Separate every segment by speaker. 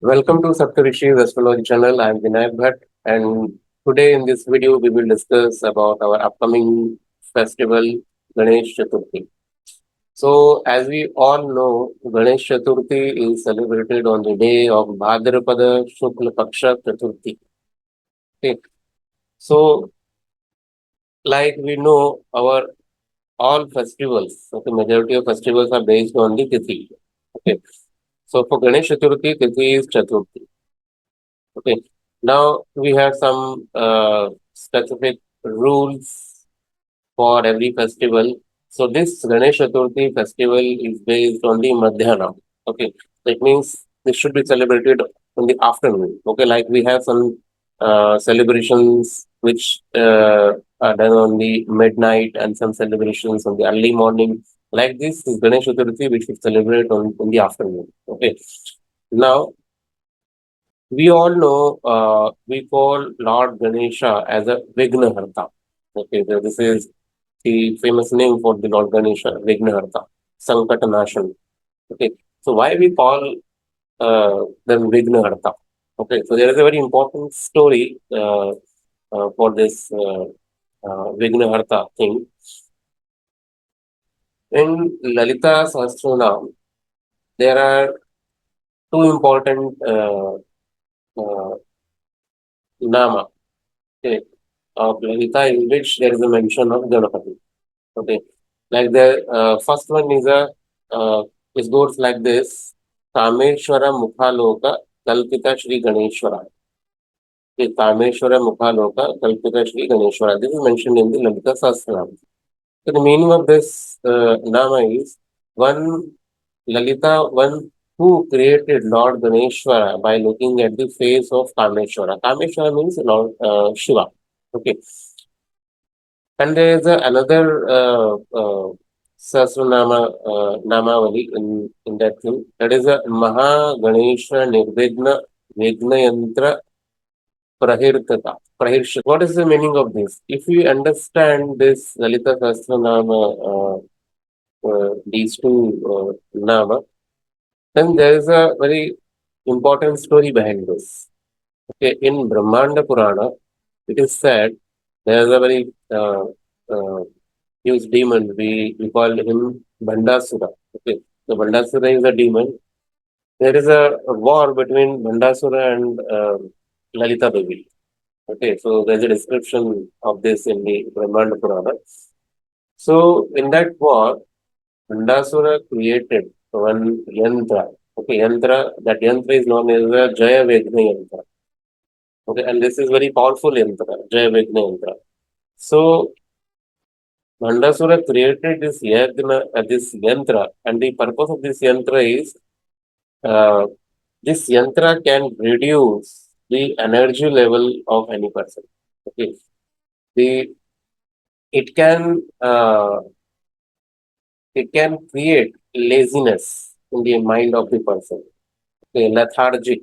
Speaker 1: Welcome to Saptarishis Astrology channel. I am Vinayak Bhatt, and today in this video we will discuss about our upcoming festival Ganesh Chaturthi. So, as we all know, Ganesh Chaturthi is celebrated on the day of Bhadrapada Shukla Paksha Chaturthi. Okay. So, like we know, our all festivals, okay, majority of festivals are based on the Tithi. Okay. So, for Ganesh Chaturthi, Tithi is Chaturthi. Okay. Now we have some specific rules for every festival. So this Ganesh Chaturthi festival is based on the Madhyana. Okay. That means this should be celebrated in the afternoon. Okay. Like we have some celebrations which are done on the midnight and some celebrations on the early morning. Like this is Ganesh Chaturthi, which we celebrate on in the afternoon. Okay. Now we all know we call Lord Ganesha as a Vignaharta. Okay, so this is the famous name for the Lord Ganesha, Vignaharta, Sankatanashan. Okay, so why we call them Vignaharta? Okay, so there is a very important story for this Vignaharta thing. In Lalita Sahasranam, there are two important uh, nama, okay, of Lalita in which there is a mention of Ganapati. Okay, like the first one is a it goes like this: Kameshwara Mukhaloka Kalpita Shri Ganeshwara. Okay, Kameshwara Mukhaloka Kalpita Shri Ganeshwara. This is mentioned in the Lalita Sahasranam. So the meaning of this nama is one Lalita, one who created Lord Ganeshwara by looking at the face of Kameshwara. Kameshwara means Lord Shiva. Okay, and there is another Sahasranama Namavali in that thing. That is a Maha Ganesha Nirvigna Vignayantra Prahirtata. What is the meaning of this? If we understand this Lalita Sahasranama, these two Nama, then there is a very important story behind this. Okay, in Brahmanda Purana, it is said there is a very huge demon. We call him Mandasura. Okay, so Mandasura is a demon. There is a war between Mandasura and Lalita Devi. Okay, so there's a description of this in the Brahmanda Purana. So in that war, Mandasura created one yantra. Okay, yantra. That yantra is known as a Jaya Vegna yantra. Okay, and this is very powerful yantra, Jaya Vegna yantra. So Mandasura created this yantra, and the purpose of this yantra is uh, this yantra can reduce the energy level of any person. Okay, the it can it can create laziness in the mind of the person. Okay, lethargic.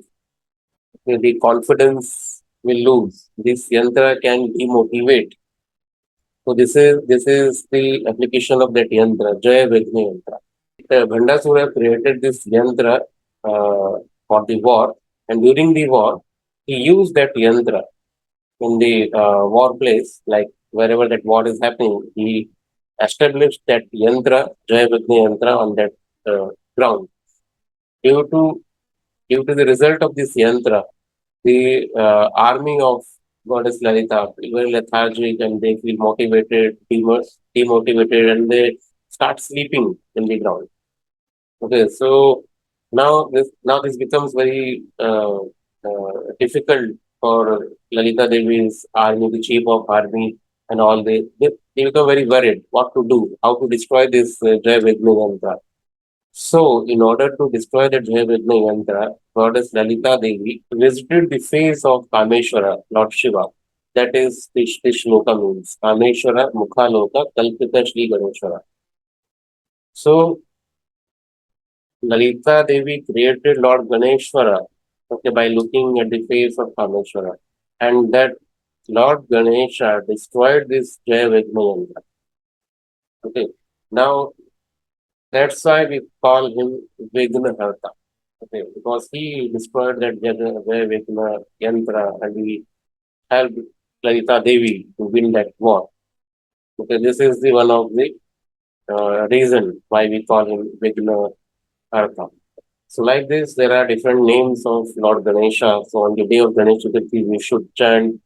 Speaker 1: Okay, the confidence will lose. This yantra can demotivate. So this is the application of that yantra, Jaya Vegna yantra. Mandasura created this yantra for the war, and during the war, he used that yantra in the war place, like wherever that war is happening, he established that yantra, Jayavagni yantra, on that ground. Due to due to the result of this yantra, the army of goddess Lalita feel very lethargic and they feel demotivated, and they start sleeping in the ground. Okay, so now this becomes very difficult for Lalita Devi's army, the chief of army, and all. They become very worried what to do, how to destroy this Jaya Vigna Yantra. So, in order to destroy the Jaya Vigna Yantra, goddess Lalita Devi visited the face of Kameshwara, Lord Shiva. That is, this shloka means Kameshwara Mukhaloka Kalpita Shri Ganeshwara. So, Lalita Devi created Lord Ganeshwara, okay, by looking at the face of Kameshwara. And that Lord Ganesha destroyed this Jaya Vigna Yantra. Okay. Now that's why we call him Vignaharta. Okay, because he destroyed that Jayavegna Yantra and he helped Lalita Devi to win that war. Okay, this is the one of the reason why we call him Vigna Artha. So like this, there are different names of Lord Ganesha. So on the day of Ganesh Chaturthi, we should chant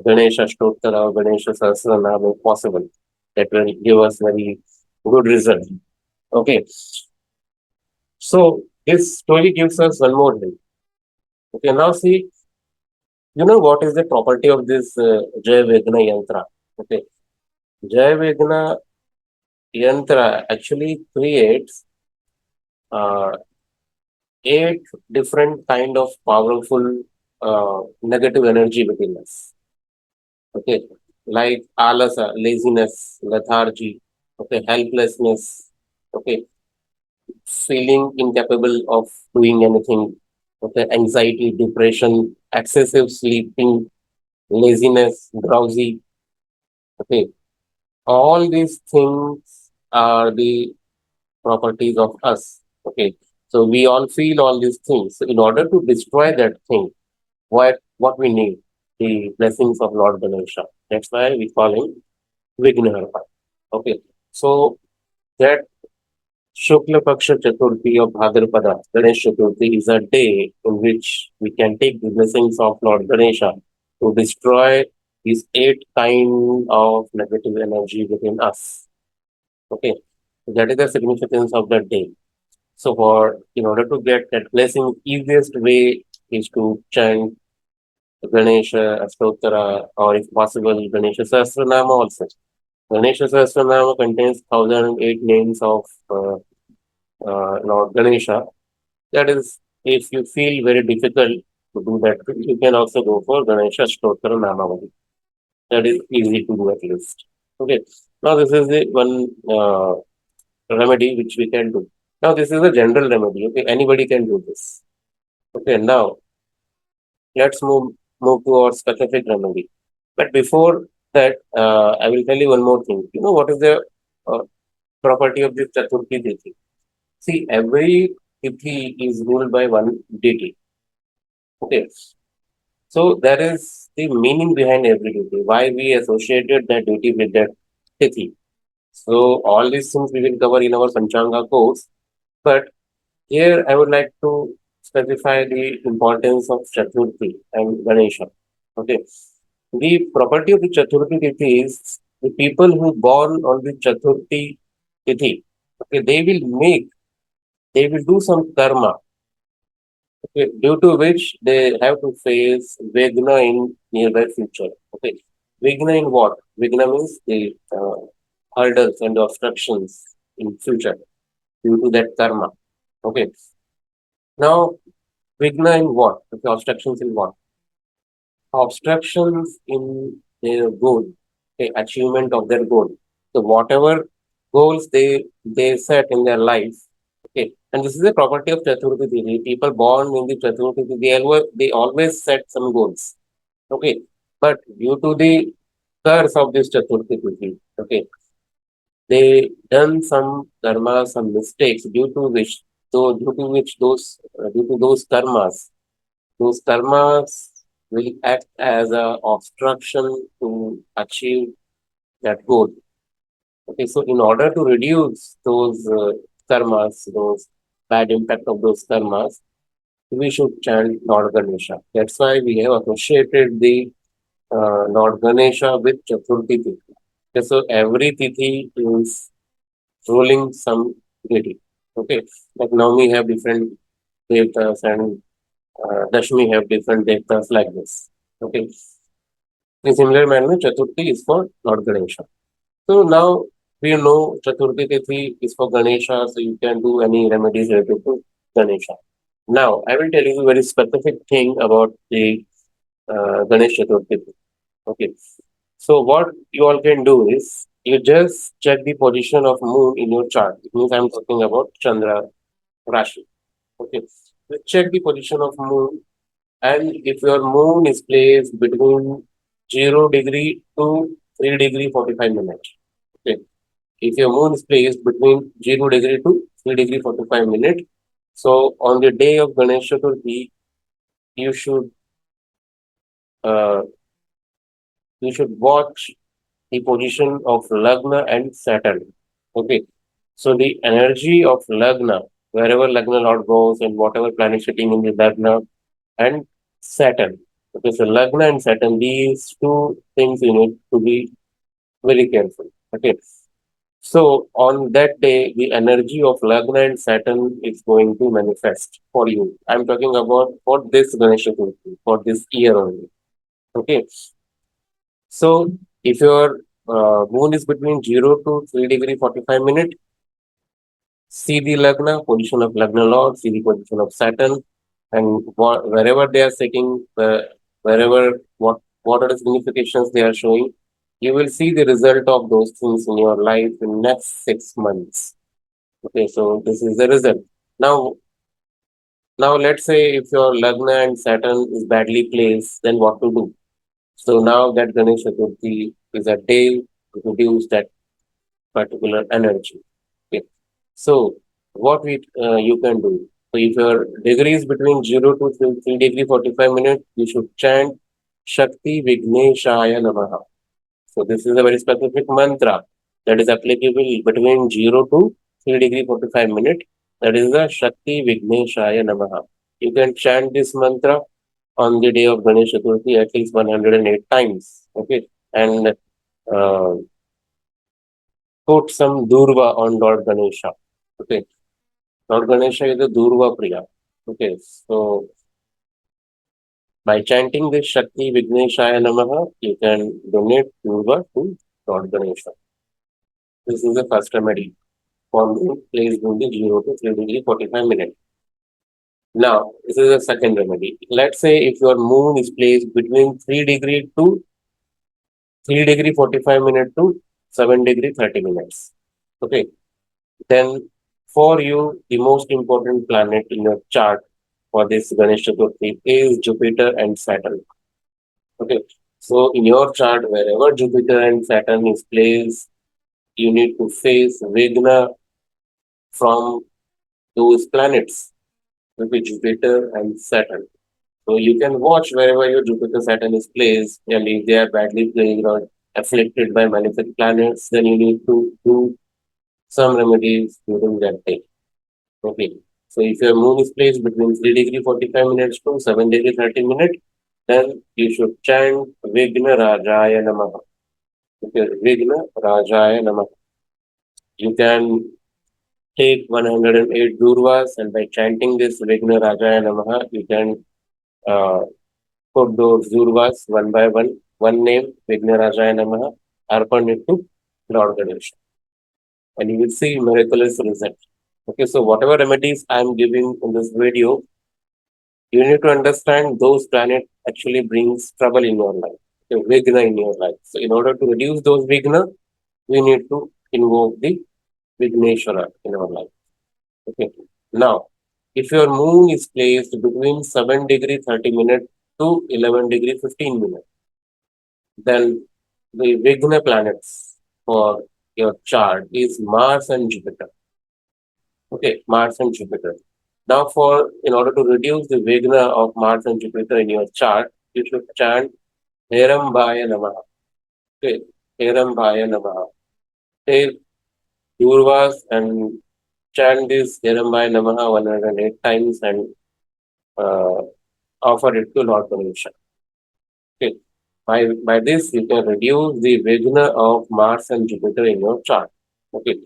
Speaker 1: Ganesha Stottara or Ganesha Sahasranama if possible. That will give us very good result. Okay, so this story gives us one more thing. Okay, now see, you know what is the property of this Jaya Vedana Yantra? Okay, Jaya Vedana Yantra actually creates uh, eight different kind of powerful negative energy within us. Okay, like alasa, laziness, lethargy, okay, helplessness, okay, feeling incapable of doing anything, okay, anxiety, depression, excessive sleeping, laziness, drowsy, okay, all these things are the properties of us. Okay, so we all feel all these things. So in order to destroy that thing, what we need? The blessings of Lord Ganesha. That's why we call him Vignaharta. Okay, so that Shukla Paksha Chaturthi of Bhadrapada, Ganesh Chaturthi, is a day in which we can take the blessings of Lord Ganesha to destroy these eight kind of negative energy within us. Okay, so that is the significance of that day. So for in order to get that blessing, easiest way is to chant Ganesha Astottara or if possible Ganesha Sahasranama also. Ganesha Sahasranama contains 1008 names of Lord Ganesha. That is, if you feel very difficult to do that, you can also go for Ganesha Stottara Namavali. That is easy to do at least. Okay. Now this is the one remedy which we can do. Now this is a general remedy. Okay, anybody can do this. Okay. Now let's move to our specific remedy. But before that, I will tell you one more thing. You know what is the uh, property of this Chaturthi Tithi? See, every Tithi is ruled by one deity. Okay, so there is the meaning behind every Tithi. Why we associated that deity with that Tithi. So all these things we will cover in our Panchanga course. But here I would like to specify the importance of Chaturthi and Ganesha. Okay. The property of the Chaturthi Tithi is the people who born on the Chaturthi Tithi, okay, they will do some karma, okay, due to which they have to face Vigna in nearby future. Okay. Vigna in what? Vigna means the hurdles and obstructions in future due to that karma. Okay. Now, Vigna in what? Okay, obstructions in what? Obstructions in their goal, okay, achievement of their goal. So whatever goals they set in their life, okay, and this is a property of Chaturthi Tithi. People born in the Chaturthi Tithi, they always set some goals, okay, but due to the curse of this Chaturthi Tithi, okay, they done some karma, some mistakes due to those karmas, those karmas will act as a obstruction to achieve that goal. Okay, so in order to reduce those karmas, those bad impact of those karmas, we should chant Lord Ganesha. That's why we have associated the Lord Ganesha with Chaturthi Tithi. Okay, so every Tithi is ruling some deity. Okay, like now we have different devtas and Dashmi have different devtas like this. Okay. In similar manner, Chaturthi is for Lord Ganesha. So now we know Chaturthi Tithi is for Ganesha, so you can do any remedies related to Ganesha. Now I will tell you a very specific thing about the Ganesh Chaturthi. Okay. So what you all can do is you just check the position of moon in your chart. It means I'm talking about Chandra Rashi. Okay. You check the position of moon. And if your moon is placed between 0 degree to 3 degree 45 minutes, okay. If your moon is placed between 0 degree to 3 degree 45 minutes, So on the day of Ganesh Chaturthi, you should uh, you should watch the position of Lagna and Saturn. Okay, so the energy of Lagna, wherever Lagna Lord goes and whatever planet sitting in the Lagna and Saturn. Okay, so Lagna and Saturn, these two things you need to be very careful. Okay, so on that day, the energy of Lagna and Saturn is going to manifest for you. I'm talking about for this Ganesha Chaturthi, for this year only. Okay, so if your moon is between 0 to 3 degree 45 minutes, see the Lagna, position of Lagna Lord, see the position of Saturn, and wherever they are sitting, wherever what are the significations they are showing, you will see the result of those things in your life in next 6 months. Okay, so this is the result. Now, now let's say if your Lagna and Saturn is badly placed, then what to do? So now that Ganesh Chaturthi is a day to reduce that particular energy. Okay. So what you can do? So if your degree is between 0 to 3 degree 45 minutes, you should chant Shakti Vigneshaya Namaha. So this is a very specific mantra that is applicable between 0 to 3 degree 45 minutes. That is the Shakti Vigneshaya Namaha. You can chant this mantra on the day of Ganesh Chaturthi at least 108 times. Okay. And uh, put some Durva on Lord Ganesha. Okay. Lord Ganesha is a Durva Priya. Okay. So by chanting this Shakti Vigneshaya Namaha, you can donate Durva to Lord Ganesha. This is the first remedy for moon placed in the 0 to 3 degree 45 minutes. Now, this is the second remedy. Let's say if your moon is placed between 3 degree 45 minutes to 7 degree 30 minutes. Okay. Then for you, the most important planet in your chart for this Ganesh Chaturthi is Jupiter and Saturn. Okay. So in your chart, wherever Jupiter and Saturn is placed, you need to face Vigna from those planets, okay, Jupiter and Saturn. So you can watch wherever your Jupiter Saturn is placed, and if they are badly placed or afflicted by malefic planets, then you need to do some remedies during that day. Okay. So if your moon is placed between 3 degree 45 minutes to 7 degree 30 minutes, then you should chant Vigna Rajaya Namaha. Okay, Vigna Rajaya Namaha. You can take 108 Durvas, and by chanting this Vigna Rajaya Namaha, you can uh, put those Durvas one by one name, Vigna Rajaya Namaha, arpan it to Lord Ganesha. And you will see miraculous result. Okay, so whatever remedies I am giving in this video, you need to understand those planets actually brings trouble in your life, okay, Vigna in your life. So in order to reduce those Vigna, we need to invoke the Vigneshwara in our life. Okay. Now, if your moon is placed between 7 degree 30 minutes to 11 degree 15 minutes, then the Vigna planets for your chart is Mars and Jupiter. Okay, Mars and Jupiter. Now, in order to reduce the Vigna of Mars and Jupiter in your chart, you should chant Herambhaya Namaha. Okay, Herambhaya Namaha. Take Durvas and chant this Herambhaya Namaha 108 times and uh, offer it to Lord Ganesha. Okay. By this, you can reduce the Vigna of Mars and Jupiter in your chart. Okay.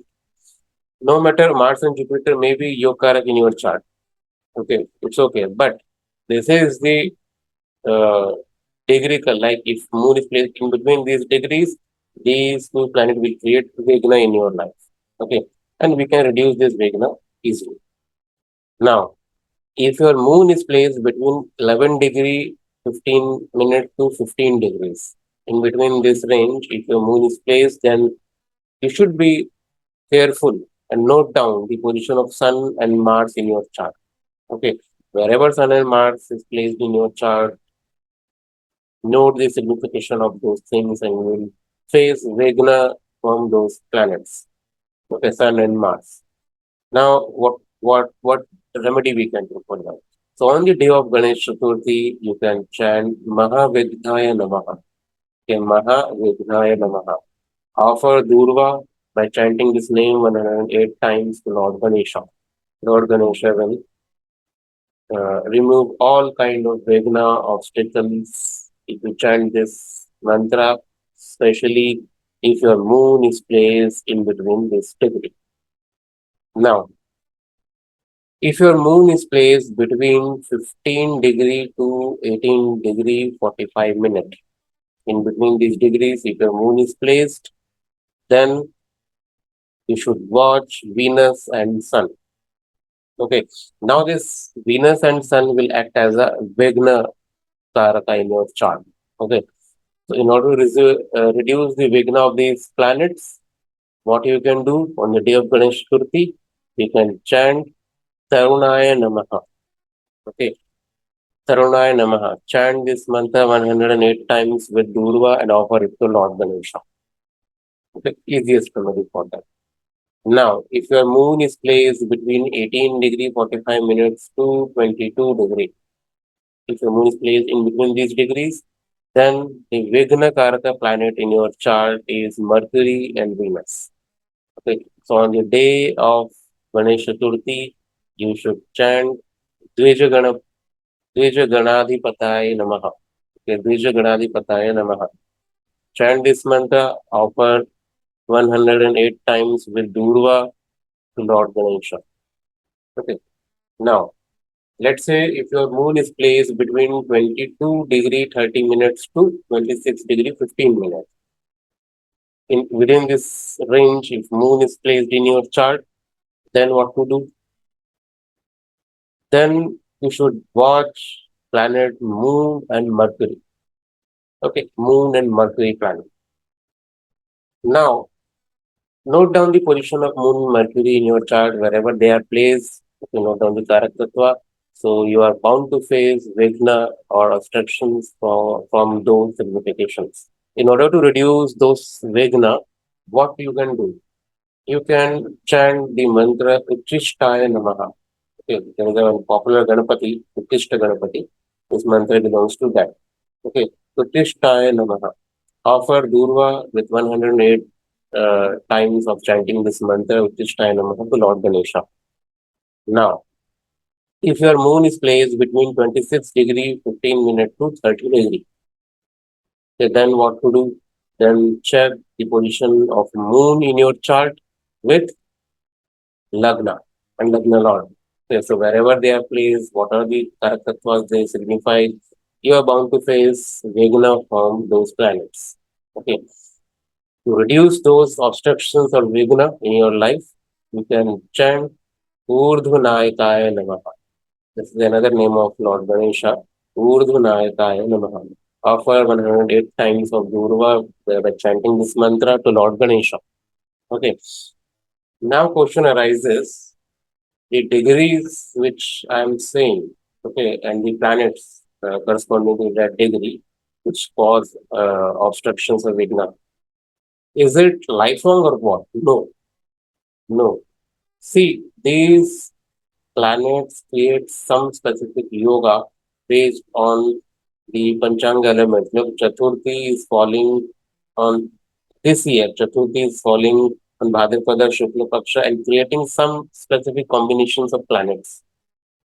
Speaker 1: No matter Mars and Jupiter may be Yokarak in your chart. Okay. It's okay. But this is the uh, degree, like if moon is placed in between these degrees, these two planets will create Vigna in your life. Okay. And we can reduce this Vigna easily. Now, if your moon is placed between 11 degree 15 minutes to 15 degrees, in between this range, if your moon is placed, then you should be careful and note down the position of Sun and Mars in your chart. Okay, wherever Sun and Mars is placed in your chart, note the signification of those things and you will face Vigna from those planets. Okay, Sun and Mars. Now, what remedy we can do for that. So on the day of Ganesh Chaturthi, you can chant Mahavidhnaya Namaha. Okay, Mahavidhnaya Namaha. Offer Durva by chanting this name 108 times to Lord Ganesha. Lord Ganesha will remove all kind of Vigna obstacles if you chant this mantra, especially if your moon is placed in between this degree. Now, if your moon is placed between 15 degree to 18 degree 45 minutes, in between these degrees, if your moon is placed, then you should watch Venus and Sun. Okay, now this Venus and Sun will act as a Vigna Karaka in your chart. Okay, so in order to reduce the Vigna of these planets, what you can do on the day of Ganesh Chaturthi, you can chant Tarunaya Namaha. Okay, Tarunaya Namaha. Chant this mantra 108 times with Durva and offer it to Lord Ganesha. The easiest remedy for that. Now, if your moon is placed between 18 degree 45 minutes to 22 degree, if your moon is placed in between these degrees, then the Vigna Karaka planet in your chart is Mercury and Venus. Okay, so on the day of Ganesh Chaturthi, you should chant Dvija Ganadhipataya Namaha. Okay, Dvija Ganadhipataya Namaha. Chant this mantra, offer 108 times with Durva to Lord Ganesha. Okay, now let's say if your moon is placed between 22 degree 30 minutes to 26 degree 15 minutes. Within this range, if moon is placed in your chart, then what to do? Then you should watch planet Moon and Mercury. Okay, Moon and Mercury planet. Now, note down the position of Moon and Mercury in your chart wherever they are placed. Okay, note down the Karak Tattva. So you are bound to face Vigna or obstructions from those significations. In order to reduce those Vigna, what you can do? You can chant the mantra Uchishtaya Namaha. Okay, there is a popular Ganapati, Uttishta Ganapati. This mantra belongs to that. Okay, Uttishtaya Namaha. Offer Durva with 108 times of chanting this mantra, Uttishtaya Namaha, to Lord Ganesha. Now, if your moon is placed between 26 degree 15 minutes to 30 degree, okay, then what to do? Then check the position of moon in your chart with Lagna and Lagna Lord. Okay, so wherever they are placed, what are the Tarakattvas they signify, you are bound to face Vigna from those planets. Okay. To reduce those obstructions or Vigna in your life, you can chant Urdhvanayakaya Namaha. This is another name of Lord Ganesha. Urdhvanayakaya Namaha. Offer 108 times of Durva by chanting this mantra to Lord Ganesha. Okay. Now question arises, the degrees which I am saying, okay, and the planets corresponding to that degree, which cause obstructions or Vigna. Is it lifelong or what? No, no. See, these planets create some specific yoga based on the Panchanga elements. Look, Chaturthi is falling on this year. Chaturthi is falling on Bhadrapada Shukla Paksha and creating some specific combinations of planets.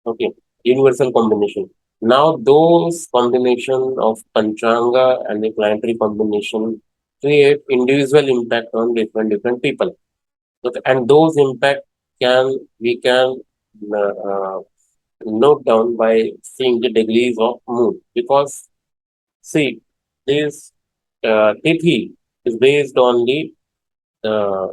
Speaker 1: Okay, universal combination. Now, those combination of Panchanga and the planetary combination create individual impact on different people. Okay, and those impact we can uh, note down by seeing the degrees of moon, because see, this tithi is based on the uh,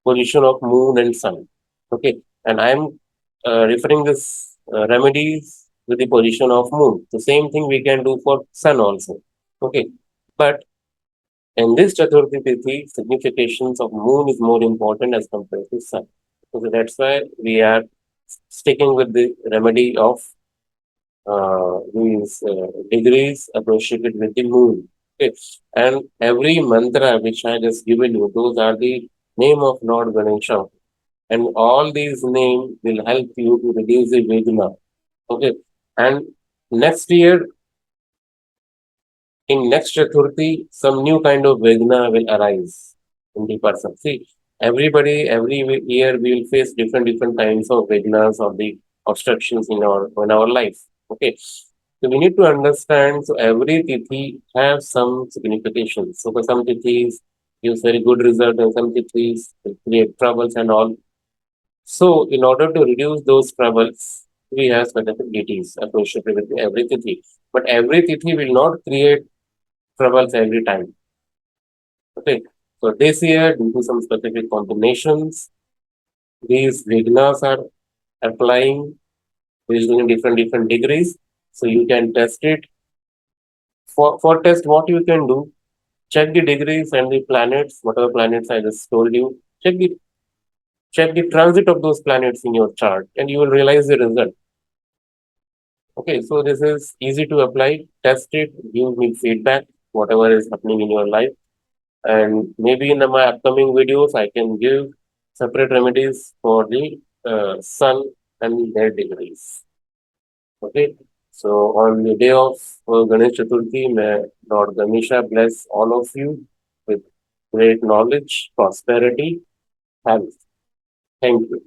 Speaker 1: position of moon and sun. Okay, and I am referring this remedies with the position of moon. The same thing we can do for sun also. Okay, but in this Chaturthi Tithi, significations of moon is more important as compared to sun. So that's why we are sticking with the remedy of these degrees associated with the moon. Okay. And every mantra which I just given you, those are the name of Lord Ganesha. And all these names will help you to reduce the Vedana. Okay. And next year, in next Chaturthi, some new kind of Vedana will arise in the person. See, every year we will face different kinds of Vedanas or the obstructions in our life. Okay. So we need to understand, so every tithi has some signification. So for some tithis gives very good result and some tithis will create troubles and all. So in order to reduce those troubles, we have specific deities associated with every tithi. But every tithi will not create troubles every time. Okay. So this year, due to some specific combinations, these vignas are applying based on different degrees. So you can test it. For test, what you can do, check the degrees and the planets, whatever planets I just told you. Check the transit of those planets in your chart, and you will realize the result. Okay, so this is easy to apply. Test it, give me feedback, whatever is happening in your life. And maybe in my upcoming videos, I can give separate remedies for the sun and their degrees. Okay, so on the day of Ganesh Chaturthi, may Lord Ganesha bless all of you with great knowledge, prosperity, health. Thank you.